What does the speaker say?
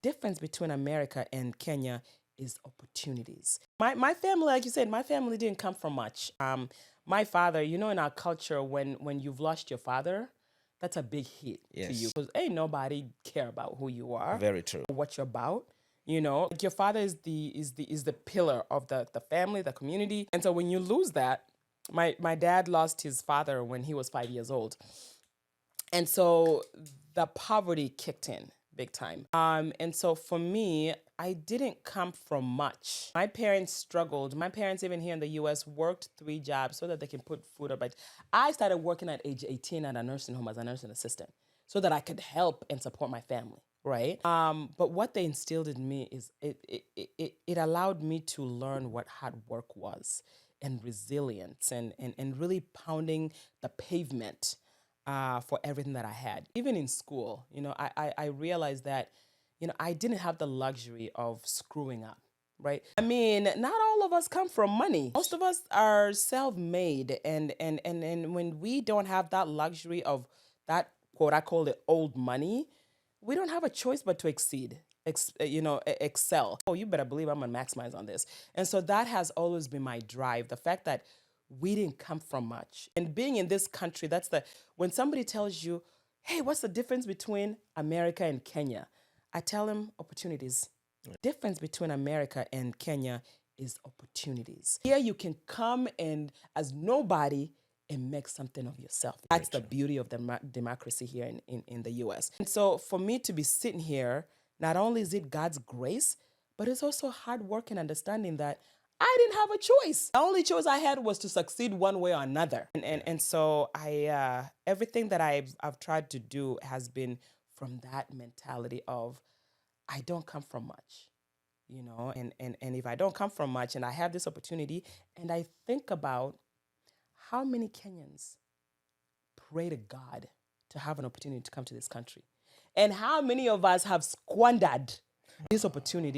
difference between America and Kenya is opportunities. My family, like you said, my family didn't come from much. My father, in our culture, when you've lost your father, that's a big hit to you. Yes. Because ain't nobody care about who you are, Very true. what you're about. Like your father is the pillar of the family, the community. And so when you lose that, my dad lost his father when he was 5 years old. And so the poverty kicked in big time. And so for me, I didn't come from much. My parents struggled. My parents, even here in the US, worked 3 jobs so that they can put food up. But I started working at age 18 at a nursing home as a nursing assistant so that I could help and support my family, right? But what they instilled in me is it allowed me to learn what hard work was and resilience and really pounding the pavement for everything that I had. Even in school, I realized that, I didn't have the luxury of screwing up, right? I mean, not all of us come from money. Most of us are self-made, and when we don't have that luxury of that, quote, I call it old money, we don't have a choice but to excel. Oh, you better believe I'm gonna maximize on this. And so that has always been my drive. The fact that we didn't come from much. And being in this country, when somebody tells you, hey, what's the difference between America and Kenya? I tell them opportunities. Difference between America and Kenya is opportunities. Here you can come and as nobody and make something of yourself. That's the beauty of democracy here in the US. And so for me to be sitting here, not only is it God's grace, but it's also hard work and understanding that I didn't have a choice. The only choice I had was to succeed one way or another. And so everything that I've tried to do has been from that mentality of I don't come from much. And if I don't come from much and I have this opportunity and I think about how many Kenyans pray to God to have an opportunity to come to this country, and how many of us have squandered this opportunity